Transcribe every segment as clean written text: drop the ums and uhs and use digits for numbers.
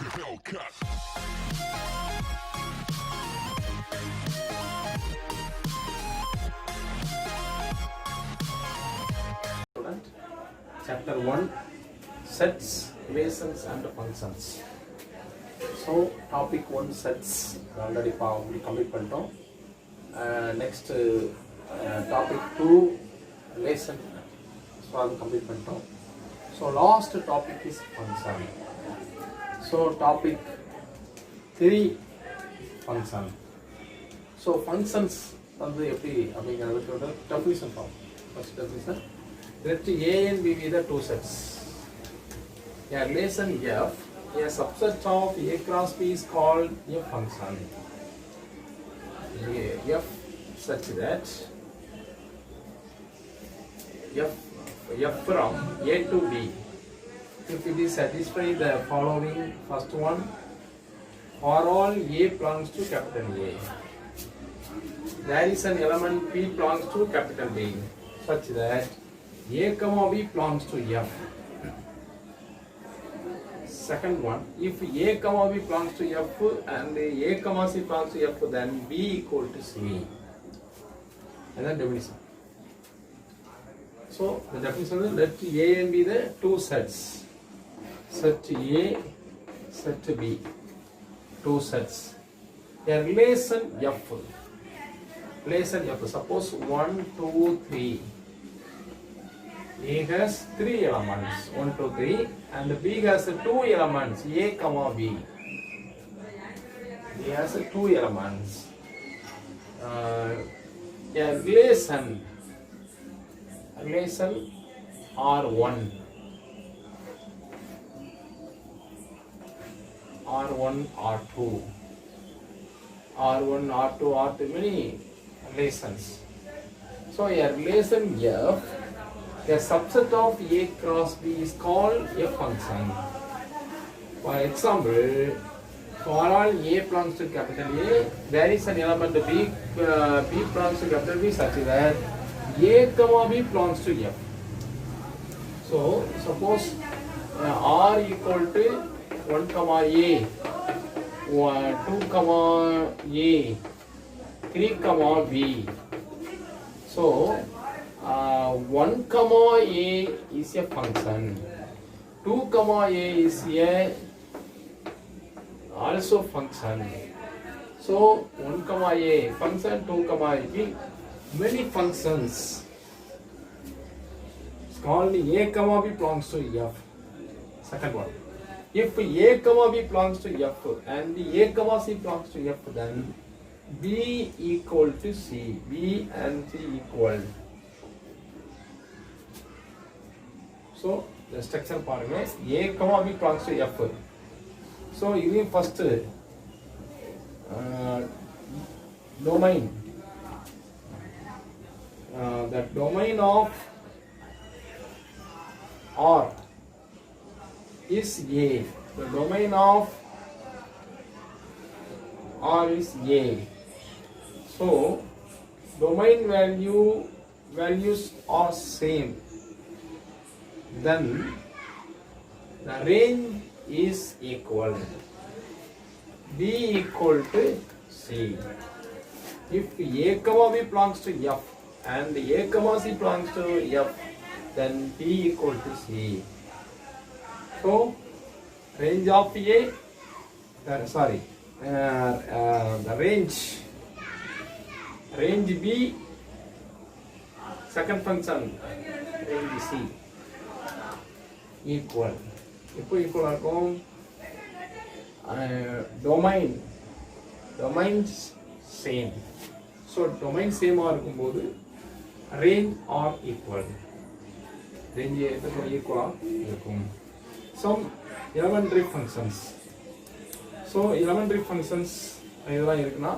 Hellcat. Chapter 1 Sets, Relations and Functions. So topic 1 sets already complete பண்ணிட்டோம். Next topic 2 relation, so அது complete பண்ணிட்டோம். So last topic is function. So topic 3 function. So functions வந்து எப்படி அப்படிங்கிறதுக்கு definition form. First definition, let A and B be the two sets. A relation F, a subset of A cross B is called a function. F such that F from A to B, if it is satisfy the following first one, for all A belongs to capital A, there is an element P belongs to capital B, such that A comma B belongs to F. Second one, if A comma B belongs to F and A comma C belongs to F, then B equal to C. And then definition. So the definition is, let A and B the two sets. Set A, set B, two sets. A relation F. Relation F. Suppose 1, 2, 3. A has 3 elements, 1, 2, 3, and B has 2 elements, A comma B. B has 2 elements. A relation R1, R2, many relations. So a relation F, a subset of A cross B is called a function. For example, for all A belongs to capital A, there is an element B belongs to capital B such that A comma B belongs to F. So suppose R equal to 1 comma A, 2 comma A, 3 comma B. So 1 comma A is a function, 2 comma A is a also function. So 1 comma A function, 2 comma B, many functions. It's called A comma B belongs to F. Second one, if A comma B belongs to F and A comma C belongs to F, then B equal to C. B and C equal. So the structure பாருங்க, A comma B belongs to F. So இது first domain. The domain of R is A. The domain of R is A. So domain values are same. Then the range is equal. B equal to C. If A comma B belongs to F and A comma C belongs to F, then B equal to C. So range of A, the range B, second function range C equal. இப்போ equal இருக்கும். Domains same. So domain same இருக்கும்போது range are equal. range equal இருக்கும். Some elementary functions. So elementary functions இதெல்லாம் இருக்குன்னா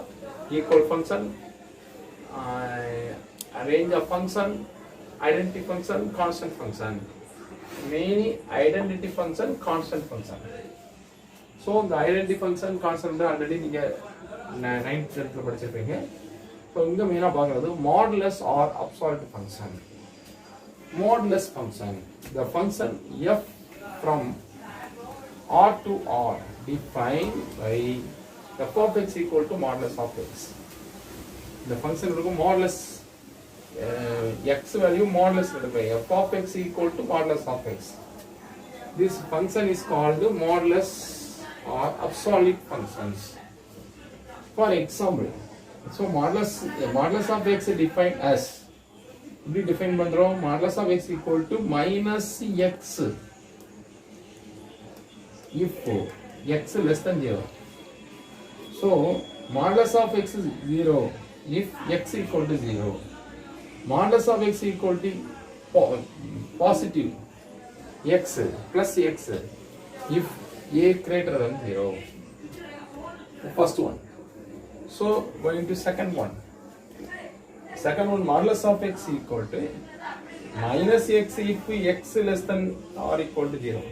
equal function, range of function, identity function, constant function. Many identity function, constant function. So the identity function, constant already நீங்க 9th லெவல்ல படிச்சிருப்பீங்க. So இங்க மெயினா பார்க்கிறது modulus or absolute function. Modulus function, the function f from R to R defined by f of x equal to modulus of x. The function இருக்கும் modulus x value modulus by f of x equal to modulus of x. This function is called modulus or absolute functions. For example, so modulus of x defined as we define பண்றோம் modulus of x equal to minus x if x less than 0. So modulus of x is 0 if x equal to 0. Modulus of x equal to positive x plus x if a greater than 0. First one. So going to second one. Second one, modulus of x equal to minus x if x less than or equal to 0.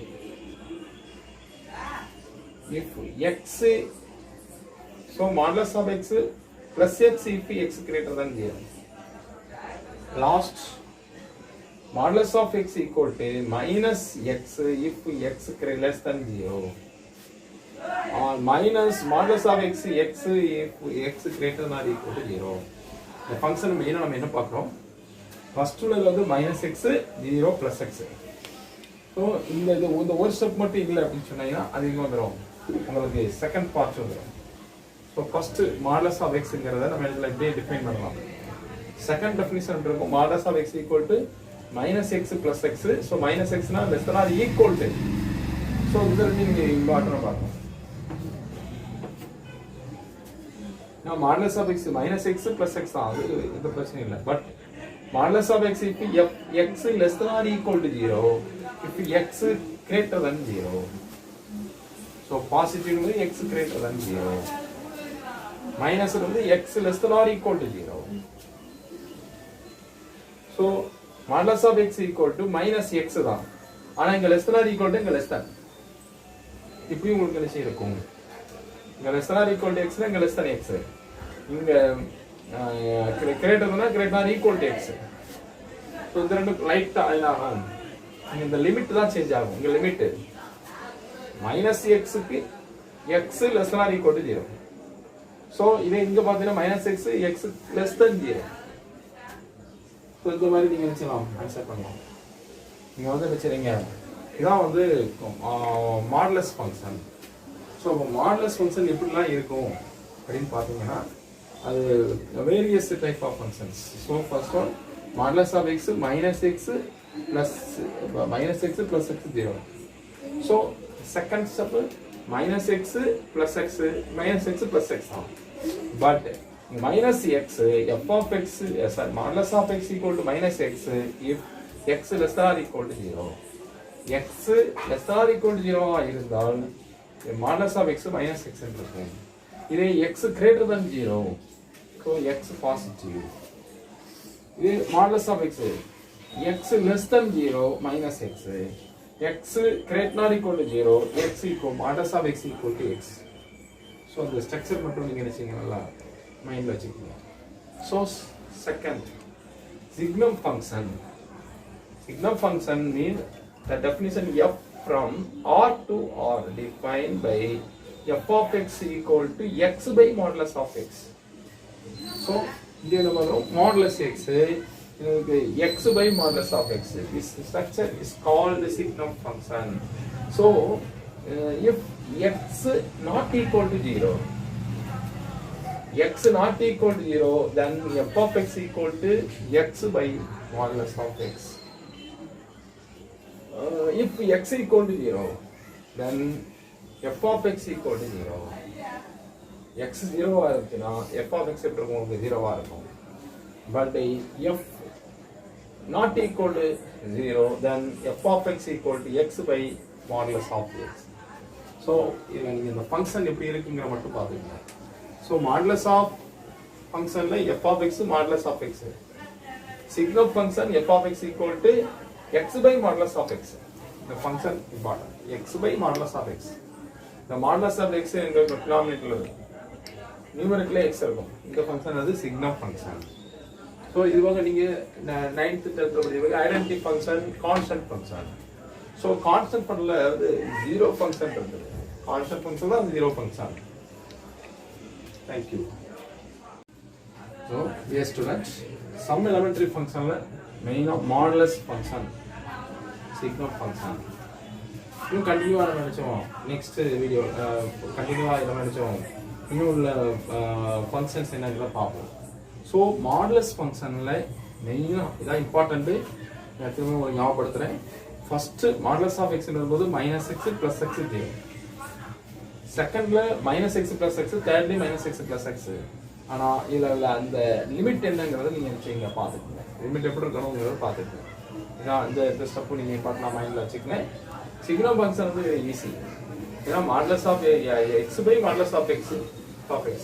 If x, so modulus of x plus x if x greater than 0. Last, modulus of x equal to minus x if x less than 0. Or minus modulus of x if x greater than or equal to 0. The function மெயினாக நம்ம என்ன பார்க்குறோம், first உள்ள வந்து minus X 0 plus x. So இந்த ஒரு step மட்டும் இல்லை அப்படின்னு சொன்னீங்கன்னா அது இங்கே வந்துடும், உங்களுக்கு செகண்ட் பார்ட் வந்துடும். ஸோ ஃபர்ஸ்ட் மாடலஸ் ஆஃப் எக்ஸுங்கிறத நம்ம இதில் இப்படியே டிஃபைன் பண்ணலாம். செகண்ட் டெஃபினிஷன் இருக்கும் modulus of x equal to minus x plus x. So minus எக்ஸ்னா less than or equal to. So இதில் நீங்கள் இம்பார்ட்டன்டாக பார்க்கணும். Now modulus of x minus x plus x தான், அது எந்த பிரச்சனையும் இல்லை. But modulus of x if x less than or equal to 0, if x greater than 0. So positive வந்து x greater than 0. Minus வந்து x less than or equal to 0. So modulus of x equal to minus x தான். ஆனா இங்க less than or equal to இங்க less than. இப்படி உங்களுக்கு என்ன இருக்கும், இங்க less than or equal to x னா இங்க less than x. இங்க கிரேட்டர்னா greater equal to x. So இந்த ரெண்டு லைட்டா ஆகும். இந்த லிமிட் தான் சேஞ்ச் ஆகும். இங்க லிமிட் மைனஸ் எக்ஸுக்கு X less than or equal to 0. So இதே இங்க பார்த்தீங்கன்னா minus X X less than 0. So இந்த மாதிரி நீங்க நினைச்சலாம் ஆன்சர் பண்ணலாம். நீங்க வந்து நினைச்சிருங்க இதான் வந்து modulus function. So modulus function எப்படிலாம் இருக்கும் அப்படின்னு பார்த்தீங்கன்னா அது various type of functions. So first one modulus of x minus x plus x 0. So second step minus x plus x தான். But minus x, f of x, sorry, modulus of x equal to minus x if x less than or equal to 0. x less than or equal to 0 இருந்தால் modulus of x minus x இருக்கும். இதே x greater than 0, so x positive. இதே modulus of x, x less than 0 minus x, x greater than or equal to 0, x equal, modulus of x equal to x. So the structure மட்டும் நீங்க நினைச்சீங்கன்னா மைண்ட்ல வச்சுக்கோங்க. So second, signum function. Signum function means the definition f from R to R defined by f of x equal to x by modulus of x. So இங்க நம்ம modulus x x by modulus of x. This structure is called signum function. So if x not equal to 0, x not equal to 0, then f of x equal to x by modulus of x. If x equal to 0, then f of x equal to 0. x 0 ஆயிருச்சுனா f of x எப்படி இருக்கும்? 0 ஆ இருக்கும். But if not equal to 0, then f of x equal to x by modulus of x. So இங்க இந்த function எப்படி இருக்குங்கற மட்டும் பாத்துக்கங்க. So modulus of function like f of x modulus of x. Signum function f of x equal to x by modulus of x. The function important. x by modulus of x. The modulus of x in the denominator numerator x இருக்கும். இந்த function அது signum function. So இது வந்து நீங்க 9th 10th படிக்கும்போது identity function, constant function. So constant ஃபங்க்ஷனில் வந்து zero function இருக்குது. கான்ஸ்டன்ட் ஃபங்க்ஷன் தான் zero function. Thank you. So dear students, some elementary ஃபங்க்ஷனில் மெயினாக மாடுலஸ் ஃபங்க்ஷன், சிக்மா ஃபங்க்ஷன் இன்னும் கண்டினியூவாக நினச்சோம். நெக்ஸ்ட் வீடியோ கண்டினியூவாக இதை நினச்சோம். இன்னும் உள்ள ஃபங்க்ஷன்ஸ் என்னங்கிறத பார்ப்போம். ஸோ மாடுலஸ் ஃபங்க்ஷனில் மெயினாக இதான் இம்பார்ட்டண்ட்டு. நான் திரும்ப ஒரு ஞாபகப்படுத்துகிறேன். ஃபர்ஸ்ட் மாடுலஸ் ஆஃப் எக்ஸ் போது -x + x தேவை. செகண்ட்ல -x + x, thirdly -x + x. ஆனால் இதில் அந்த லிமிட் என்னங்கிறத நீங்கள் இங்கே பார்த்துக்கோங்க. லிமிட் எப்படி இருக்கணுங்கிறத பார்த்துக்கோங்க. இதான் இந்த ஸ்டெப்பு நீங்கள் இம்பார்ட்டன்ட் மைண்டில் வச்சுக்கோங்க. சிக்மா ஃபங்க்ஷன் வந்து ஈஸி. ஏன்னா modulus of x by modulus of x of x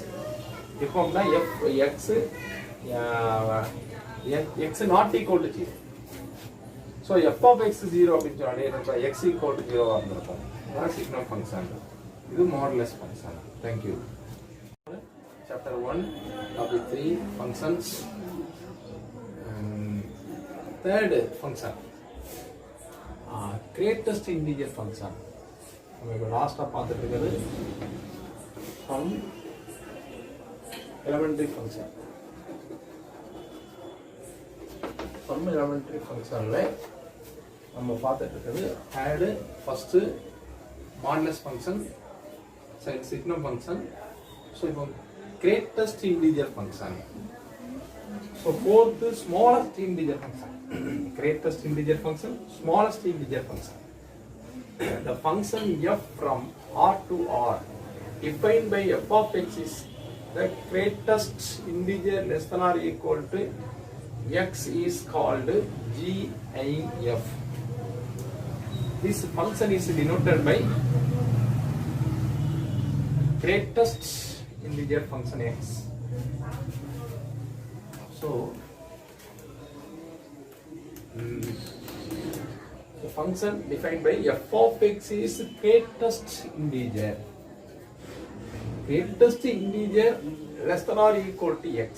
இப்போ x not equal to 0. So f of x 0 அப்படின்னு சொன்னாலே x ஈக்குவல் டு 0 இருந்திருக்கும். அதான் சிக்மா ஃபங்க்ஷன். இது modulus function. Thank you. Chapter 1 topic 3 functions. Third function greatest integer function. நம்ம இப்போ லாஸ்ட்டாக பார்த்துட்டு இருக்கிறது some elementary function. Some elementary ஃபங்க்ஷனில் நம்ம பார்த்துட்டு இருக்கிறது ஆடு first modulus function, sigma function. So இப்போ greatest integer function. So fourth smallest integer function. Greatest integer function, smallest integer function. The function f from R to R defined by f of x is the greatest integer less than or equal to x is called GIF. This function is denoted by greatest integer function x. So the function defined by f of x is greatest integer. Greatest integer less than or equal to x.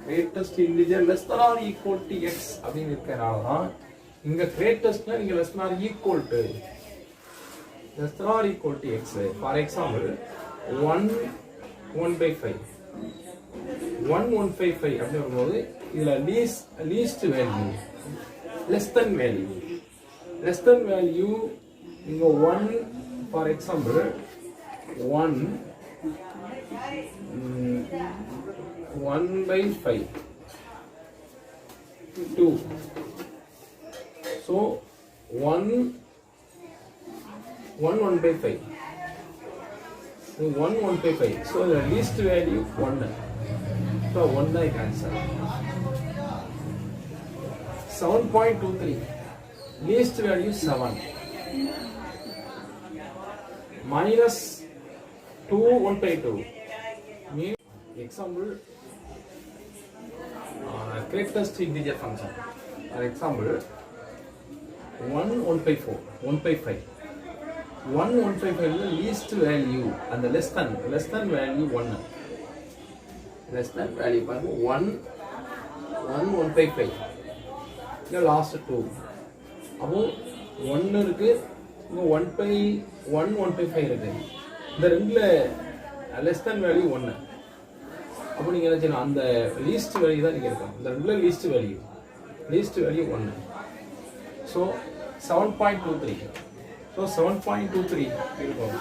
Greatest integer less than or equal to x அப்படின்னு இருக்கறனால தான் இங்க greatestனா இங்க less than or equal to x. For example 1/5 1155 அப்படி வரும்போது இதுல least value less than value இங்க 1 for example 1/5 2. So 1/5. So 1/5. So the least value 1. So 1 I can answer. 7.23 least value 7 minus 2 1/2 mean example greatest integer function. For example 1/5 least value and the less than value 1 less than value 1/5 the last 2 அப்போ 1 இருக்கு இங்க 1/5 இருக்கு. இந்த ரெண்டுல less than value 1. அப்போ நீங்க என்ன செய்யணும், அந்த least value தான் நீங்க எடுக்கணும். இந்த ரெண்டுல least value 1. So 7.23. So 7.23 இருக்கும்.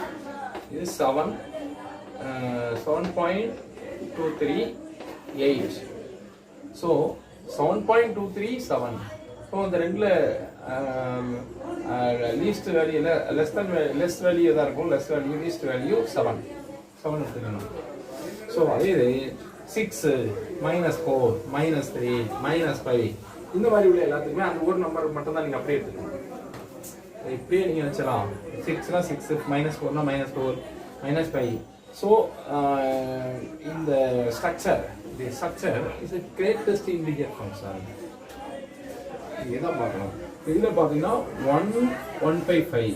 இது 7.238. So 7.237. So இந்த ரெண்டுல least value less value எதா இருக்கும், less value least value 7 எடுத்துக்கணும். So அதே 6 -4 -3 -5 இந்த மாதிரி உள்ள எல்லாத்துக்குமே அந்த ஒரு நம்பர் மட்டும் தான் நீங்க அப்படியே எடுத்துக்கணும். இப்படியே நீங்க நினைச்சலாம் 6னா 6 -4னா -4 -5. So இந்த structure is a greatest integer function. இதான் பார்க்கணும். இதுல பாத்தீங்கன்னா 1/5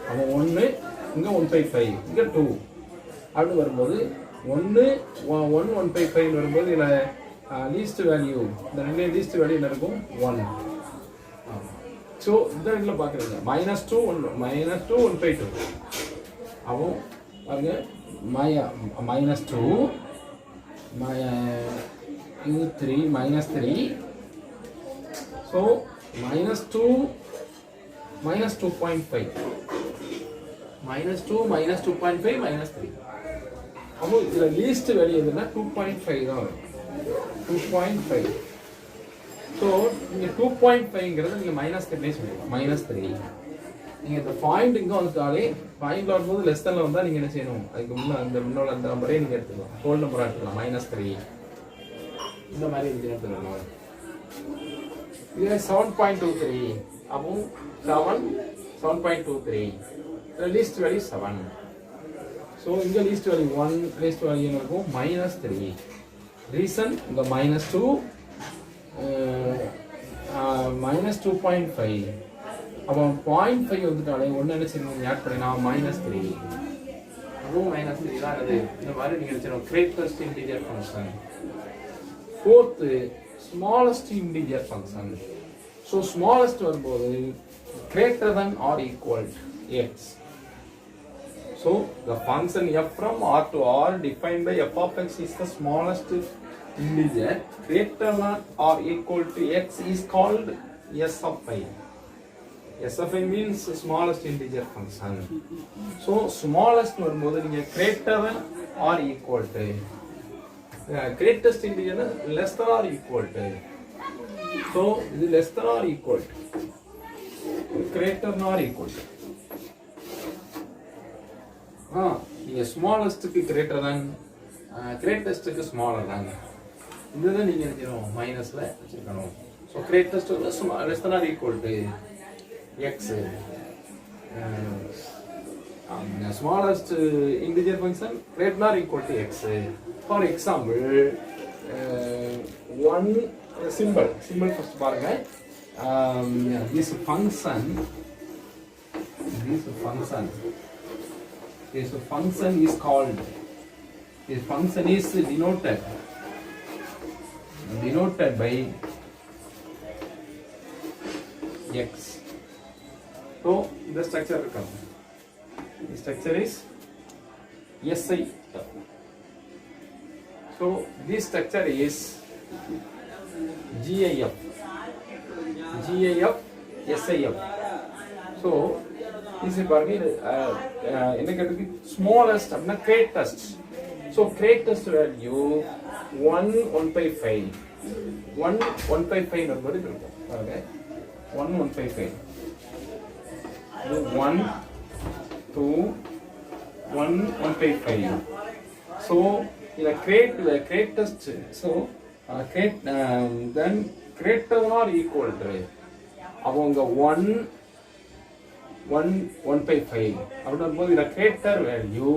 அப்போ 1 இங்க 1/5 இங்க 2 அப்படி வரும்போது 1/5 வரும்போது இதுல லீஸ்ட் வேல்யூ இந்த ரெண்டு லீஸ்ட் வேல்யூ என்ன இருக்கும் 1. ஸோ இந்த இடத்துல பார்க்குறீங்க -2 1/2 அப்போ பாருங்க -2 இது 3 -3 ஸோ -2 -2.5 -2 -2.5 -3 அப்போ இதில் லீஸ்ட் வேல்யூ எதுனா 2.5 தான் வரும் 2.5 ஸோ நீங்கள் 2.5ங்கிறது நீங்கள் -3 சொல்லுங்கள் -3 நீங்கள் இந்த பாயிண்ட் இங்கே வந்துட்டாலே பாயிண்ட் வரும்போது லெஸ் தனில் வந்தால் நீங்கள் என்ன செய்யணும் அதுக்கு முன்னோட அந்த நம்பரே நீங்கள் எடுத்துக்கலாம் ஹோல் நம்பராக எடுத்துக்கலாம் -3 இந்த மாதிரி எடுத்துக்கலாம் இது 7.23 அப்போ 7.23 லீஸ்ட் வேல்யூ 7 ஸோ இங்கே லீஸ்ட் வேல்யூ 1 லீஸ்ட் வேல்யூ இருக்கும் -3 ரீசன் இந்த -2 -2.5 அப்போ 0.5 வந்துட்டாலே ஒன்று என்ன செய்யணும் ஆட் பண்ணினா -3 அதுவும் -3 தான் அது இந்த மாதிரி நீங்கள் வச்சுக்கணும் greatest integer function fourth smallest integer function so smallest வரும்போது greater than or equal to x. So the function f from R to R defined by f of x is the smallest integer greater than or equal to x is called s of I. S of I means smallest integer function. So smallest வரும்போது நீங்க greater than or equal to greatest integer less than or equal to. So இது less than or equal to greater than or equal to. நீங்க smallest க்கு greater than greatest க்கு smaller than இதுதான் நீங்க எழுதணும் மைனஸ்ல வச்சிருக்கணும். So greatest less than or equal to x. Smallest integer function greater than or equal to x. For example, one symbol first பாருங்க. This function is called, this function is denoted by x. So the structure comes. The structure is SI. So this structure is GIF, SIF. So this is smallest அப்படினா greatest. So greatest value 1/5. 1/5 number இருக்கும் பாருங்க 1/5. 1 2 1/5. So in a greatest, so then greater than or equal to அவங்க 1/5 அப்படிங்கும்போது இந்த greater value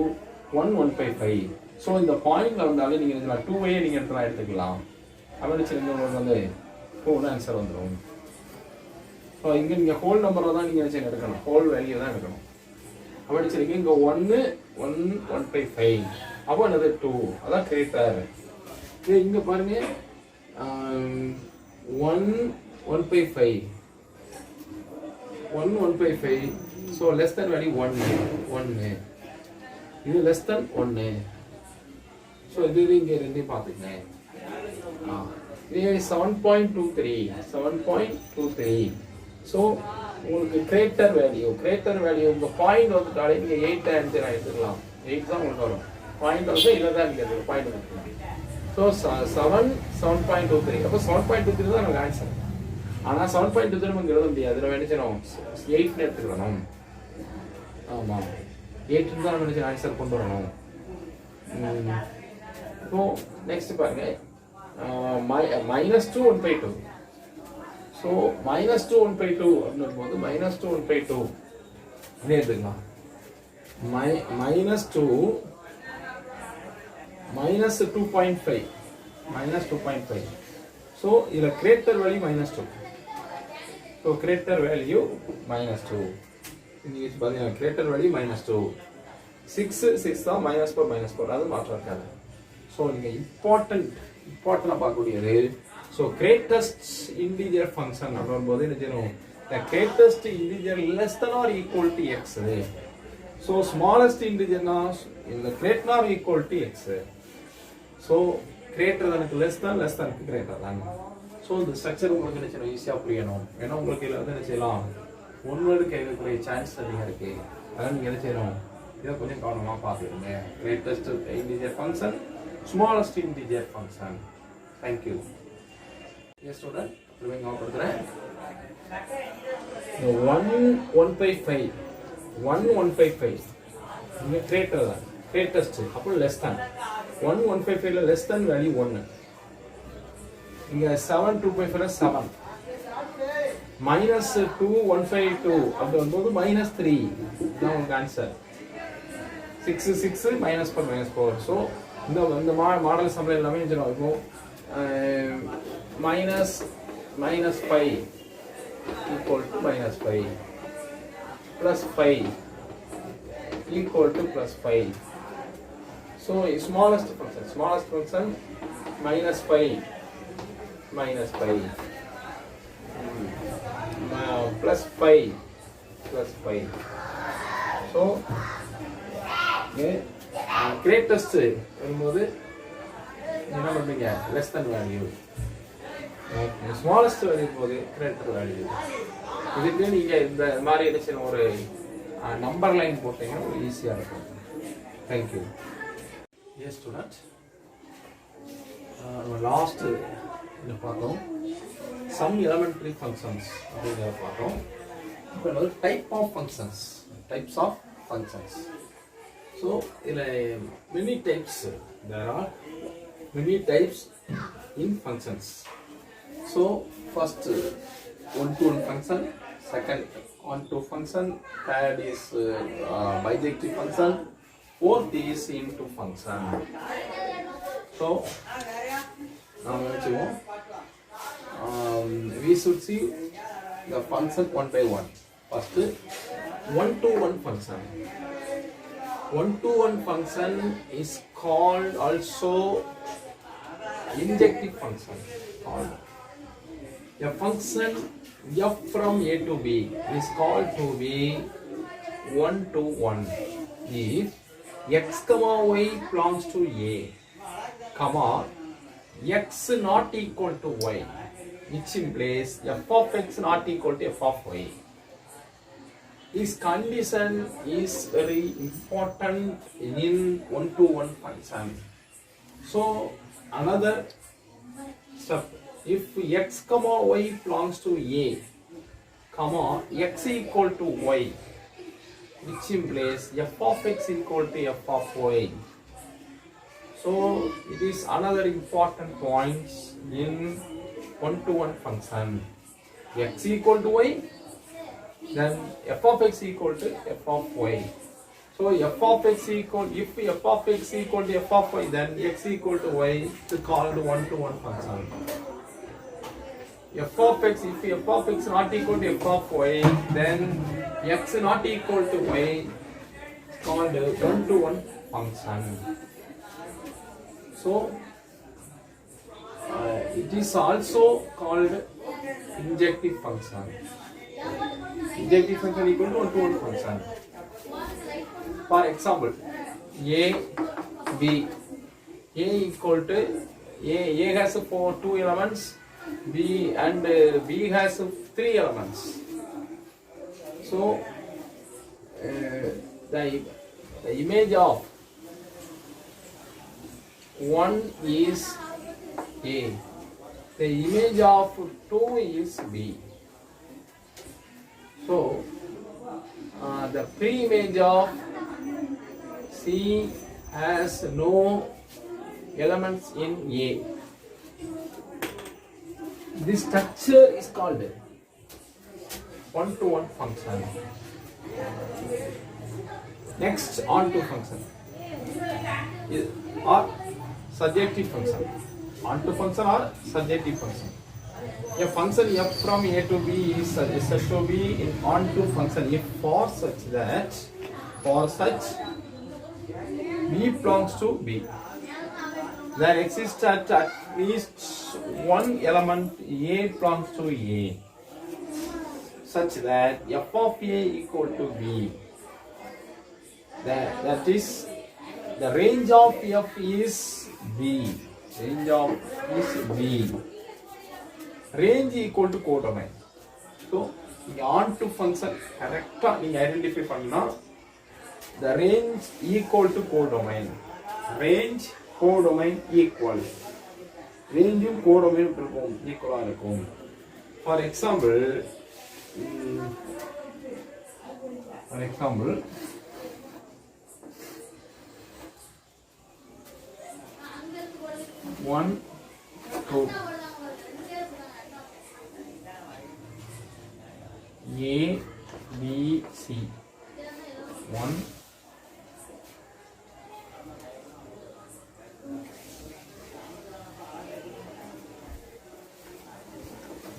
1/5. So இந்த பாயிண்ட்ல வந்தாலே நீங்க 2 நீங்க எடுத்துக்கலாம். அப்படி உங்களுக்கு வந்து 2 ஆன்சர் வந்துடும். ஸோ இங்க நீங்க ஹோல் நம்பரை தான் நீங்க எடுக்கணும், ஹோல் வேல்யூ தான் எடுக்கணும். அப்படி சரிங்க இங்க 1/5 அப்போ என்னது 2 அதான் கிரேட்டர். இங்க பாருங்க 1/5 ஸோ லெஸ் தென் வேல்யூ 1 இது லெஸ் தென் 1. ஸோ இது இங்க ரெண்டையும் பார்த்துக்கங்க. இது 7.23. ஸோ உங்களுக்கு கிரேட்டர் வேல்யூ உங்க பாயிண்ட் வந்துட்டாலே நீங்க 8 ஆன்சர் எடுத்துக்கலாம். 8 தான் உங்களுக்கு வரும். பாயிண்ட் வந்து இதை தான் நீங்க பாயிண்ட் எடுத்துக்கலாம். ஸோ 7.23 அப்போ 7.23 தான் நமக்கு ஆன்சர். ஆனால் 7.23 நமக்கு எழுத முடியாது. அதில் நினைச்சணும் 8 எடுத்துக்கணும். ஆமாம் 8 தான் நம்ம நினைச்ச ஆன்சர் கொண்டு வரணும். ஸோ நெக்ஸ்ட் பாருங்க -2 1/2. ஸோ -2 1/2 அப்படின்னும் போது -2 1/2 அப்படியே எடுத்துக்கலாம். -2.5 ஸோ இதில் greater value -2. So greater value -2 இங்கே பார்த்தீங்கன்னா கிரேட்டர் வேல்யூ -2. 6 தான் -4 அது மாற்றம் இருக்காது. ஸோ நீங்கள் இம்பார்ட்டண்டாக பார்க்கக்கூடியது ஸோ கிரேட்டஸ்ட் இன்டிஜர் ஃபங்க்ஷன் அப்படின் போது என்ன செய்யணும் the greatest integer less than or equal to x. So smallest integer is greater or equal to x. So greater than less than greater than. So the structure உங்களுக்கு ஈஸியா புரியணும். ஏன்னா உங்களுக்கு இதுல என்ன செய்யலாம்? ஒன் வேர்ட் கேட்கக்கூடிய சான்ஸ் அதிகம் இருக்கு. அதான் நீங்க என்ன செய்யணும்? இத கொஞ்சம் கவனமா பார்த்துடுங்க. Greatest integer function, smallest integer function. Thank you. Yes student, moving on further. The 1,155. 1,155. இங்க greater than, greatest அப்போ less than. 1,155 ல less than value 1. இங்க 7,255 7. minus 2,152 அப்படி வரும்போது minus 3 தான் உங்களுக்கு ஆன்சர். 6 minus 4. ஸோ இந்த மாடல் சம்பளம் எல்லாமே இருக்கும். minus 5 equal to minus 5 plus 5 equal to plus 5. So smallest function minus 5 plus 5. So greatest வரும்போது என்ன பண்ணுவீங்க? less than value. smallest value போது greater value. இதுக்கு நீங்க இந்த மாதிரி என்ன ஒரு நம்பர் லைன் போட்டீங்கன்னா ஈஸியா இருக்கும். Thank you. Yes student. Last என்ன பார்த்தோம்? Some elementary functions அப்படிங்கறத பார்த்தோம். இப்போ types of functions. So many types. There are many types in functions. So first one-to-one function, second on-to function, third is bijective function, fourth is into function. So now we should see the function one by one. First one-to-one function. One-to-one function is called also injective function. A function f from a to b is called to be one-to-one if x comma y belongs to a, comma x not equal to y, which implies f of x not equal to f of y. This condition is very important in one-to-one function. So another step, if x comma y belongs to a, comma x equal to y, which implies f of x equal to f of y. So it is another important point in one-to-one function. X equal to y, then f of x equal to f of y. So f of x equal, if f of x equal to f of y, then x equal to y is called one-to-one function. F of x, if f of x not equal to f of y, then x not equal to y is called one-to-one function. So it is also called injective function. Injective function equal to one-to-one function. For example, a b, a equal to a has two elements, b and b has 3 elements. So the image of 1 is a, the image of 2 is b. So the pre-image of C has no elements in A. This structure is called one-to-one function. Next, on-to function or surjective function. On-to function or surjective function. A function f from a to b is said to be an on-to function if for such b belongs to b, there exists at least one element a belongs to a. such that f of a equal to b. That is, the range of f is b. Range of is b. Range equal to codomain. So, on to function correct identify panna, the range equal to codomain. Range codomain equal. Range codomain equal. For example, 1, 2, A, B, C. 1,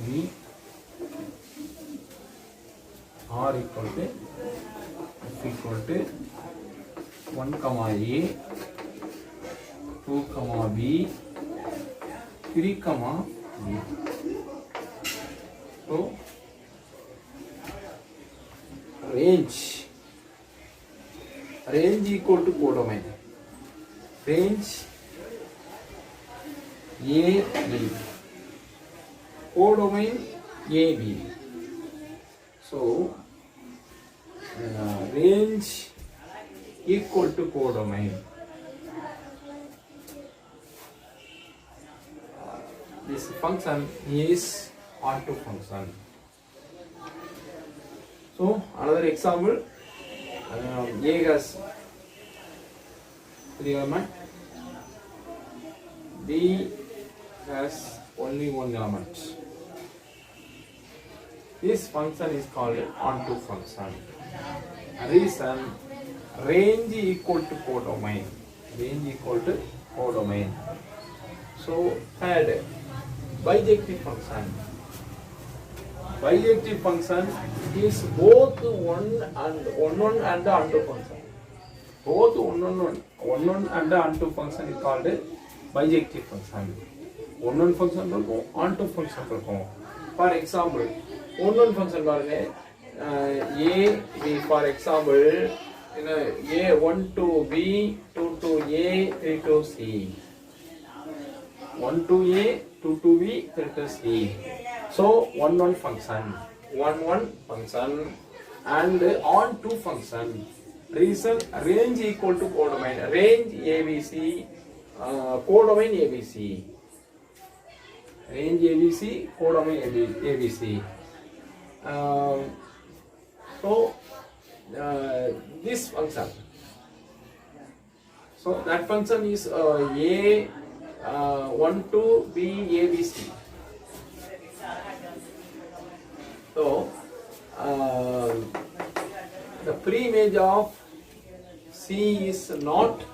B, R equal to F equal to 1 comma A, 2 comma B, 3 comma B. So range equal to codomain. Range A B. Codomain A B. So range equal to codomain. This function is onto function. So another example, A has 3 elements, B has only 1 element. This function is called onto function. Reason, range equal to codomain. Range equal to codomain. So third, bijective function. Bijective function is both one and onto function. Both one and onto function is called bijective function. One function onto function. For example, one function A, B, for example, A 1 to B, 2 to A, 3 to C. 1 to A, 2 to B, 3 to C. So one function, one function, and on two function. Reason, range equal to codomain. Range ABC, codomain ABC. Range ABC, codomain ABC. So this function. So that function is A 1 to B ABC. So the preimage of C is not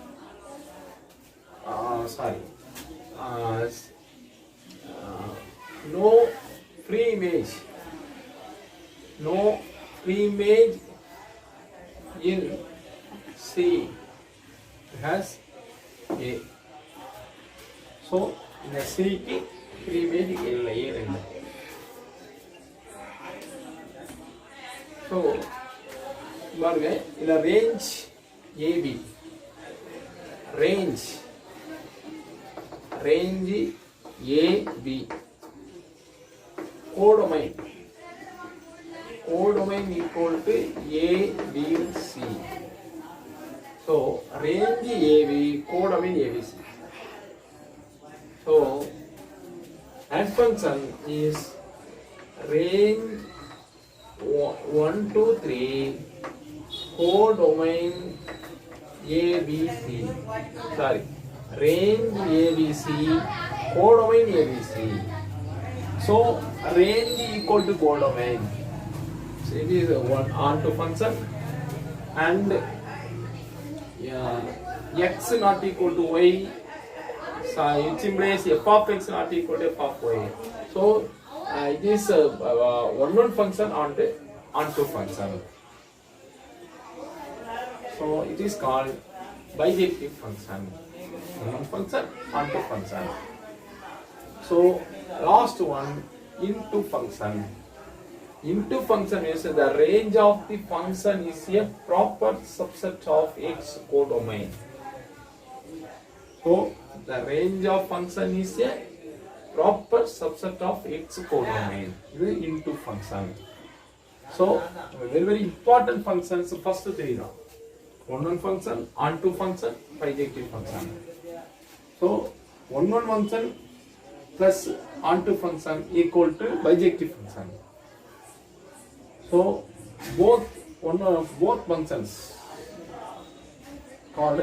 no preimage in C has A. So in the C ki preimage illa. So in a range AB, range AB, codomain equal to A, B, C. So range AB, codomain ABC. So that function is range 1, 2, 3, codomain ABC. Sorry, range ABC, codomain ABC. So range equal to codomain. So it is one onto function, and x not equal to y. So it implies f of x not equal to f of y. So it is one function onto function. So it is called bijective function. One function onto function. So last one, into function. Into function is the range of the function is a proper subset of X codomain. So the range of function is a proper subset of X codomain. This is into function. So very important functions first three now. One function, onto function, bijective function. So one function plus onto function equal to bijective function. So both functions called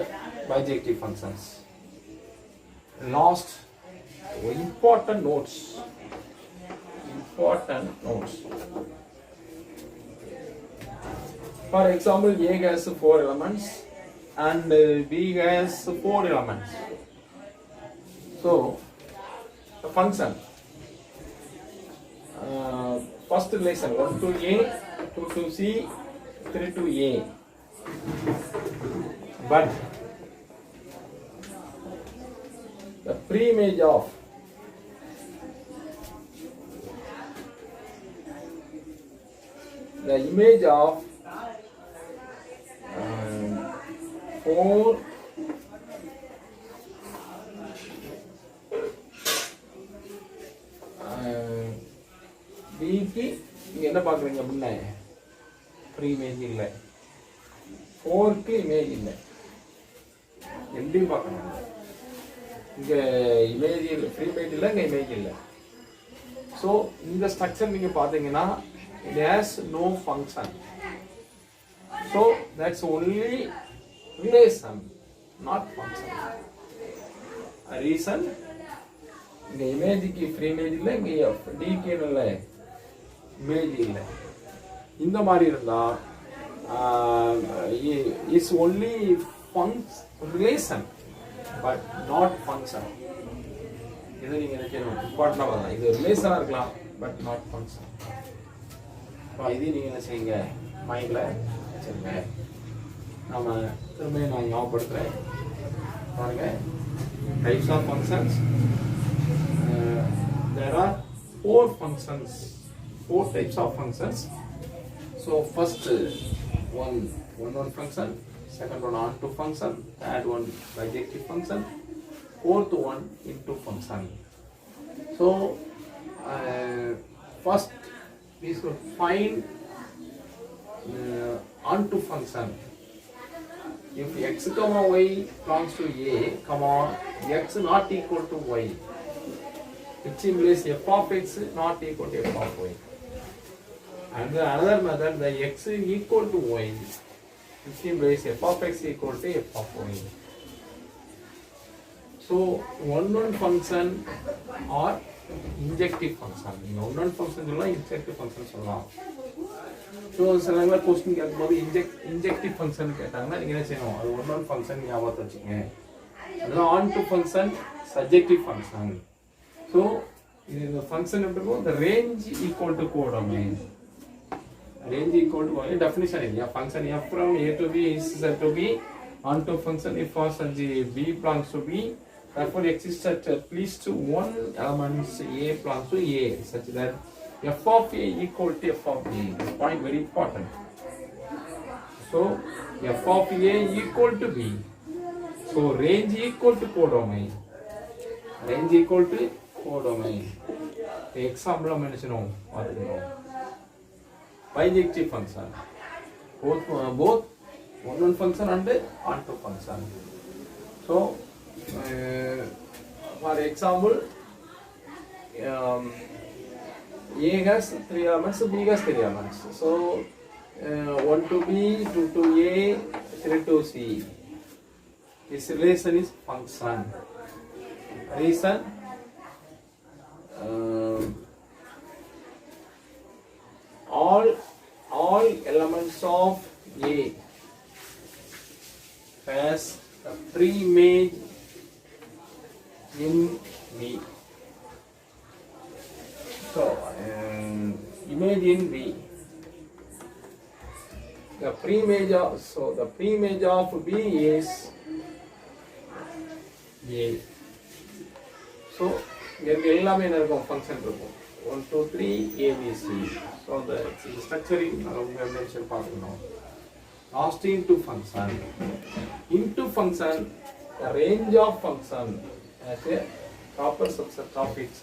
bijective functions. Last important notes. For example, A has 4 elements and B has 4 elements. So the function first relation 1 to A, 2 to C, 3 to A. But the preimage of the image of 4 Bக்கு இங்க என்ன பார்க்குறீங்க அப்படின்னா pre image இல்லை, 4க்கு image இல்லை, எப்படியும் பார்க்கணும். இங்கே இமேஜ் இல்லை, ப்ரீ இமேஜ் இல்லை, இங்கே இமேஜ் இல்லை. ஸோ இந்த ஸ்ட்ரக்சர் நீங்கள் பார்த்தீங்கன்னா it has no function. So that's only relation, not function. Reason இங்கே இமேஜுக்கு ஃப்ரீ இமேஜ் இல்லை, இங்கே டிக்கு இல்லை இமேஜ் இல்லை. இந்த மாதிரி இருந்தால் is only relation but not function. இது நீங்கள் நினைக்கணும், இம்பார்ட்டண்டாக வரலாம். இது ரிலேஷனாக இருக்கலாம் பட் நாட் ஃபங்க்ஷன். இதையும் நீங்கள் என்ன செய்யுங்க, மைண்டில் வச்சுருங்க. நம்ம திரும்ப நான் ஞாபகப்படுத்துகிறேன் பாருங்க. Types of functions, there are 4 functions, 4 types of functions. So first one function, second one onto function, third one bijective function, fourth one into function. So first we should find onto function. If x comma y belongs to A, comma x not equal to y, which implies f of x not equal to f of y. And the another method, the x equal to y, which implies f of x equal to f of y. So one function or injective function. One function is injective function. So சில நேரம் question கேட்கும்போது injective function கேட்டாங்கன்னா நீங்க என்ன செய்யணும், அது one function ஞாபகத்தை வச்சுங்க. அதுதான் onto function, surjective function. So the function எப்படி இருக்கும், the range equal to codomain. Range equal to definition is function f from A to B is said to be onto function if for such B belongs to B. Therefore exists at least one elements A belongs to A such that f of A equal to f of B. This point very important. So f of A equal to B. So range equal to codomain. Range equal to codomain. The example I mentioned bijective function. Both one function and onto function. So for example, A has 3 elements, B has 3 elements. So 1 to B, 2 to A, 3 to C. This relation is function. Reason all elements of A has a pre-image in B. So image in B. The pre-image of B is A. So here எல்லாமே என்ன இருக்கும், function இருக்கும். 1 2 3 ABC. So the structuring mention பார்க்கணும். Last into function. Into function, a range of function as a proper subset of its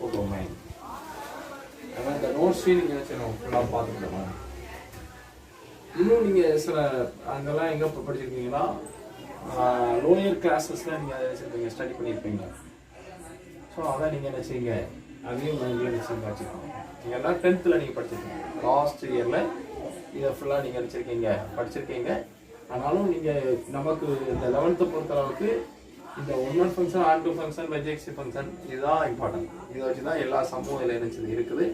codomain. அதான் இந்த notes நீங்கள் என்ன செய்யணும் ஃபுல்லாக பார்த்துக்கலாம். இன்னும் நீங்கள் சில அங்கெல்லாம் எங்கே படிச்சிருக்கீங்களா, லோயர் கிளாஸஸில் நீங்கள் அதை வச்சுருப்பீங்க, ஸ்டடி பண்ணியிருப்பீங்க. ஸோ அதான் நீங்கள் என்ன செய்யுங்க, அதையும் மைண்டில் நினச்சிங்க வச்சுக்கோங்க. நீங்கள் எல்லாம் 10th நீங்கள் படிச்சிருக்கீங்க, லாஸ்ட் இயரில் இதை ஃபுல்லாக நீங்கள் படிச்சிருக்கீங்க. ஆனாலும் நீங்கள் நமக்கு இந்த 11th பொறுத்தளவுக்கு இந்த one function, onto function, bijective function இதுதான் இம்பார்ட்டன்ட். இதை வச்சு தான் எல்லா சமூகம் இதில் நினச்சது இருக்குது.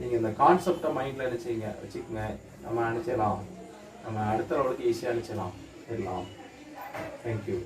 நீங்கள் இந்த கான்செப்டை மைண்டில் நினச்சிங்க வச்சுக்கோங்க. நம்ம நினச்சிடலாம், நம்ம அடுத்த லெவலுக்கு ஈஸியாக நினச்சிடலாம் எல்லாம். தேங்க்யூ.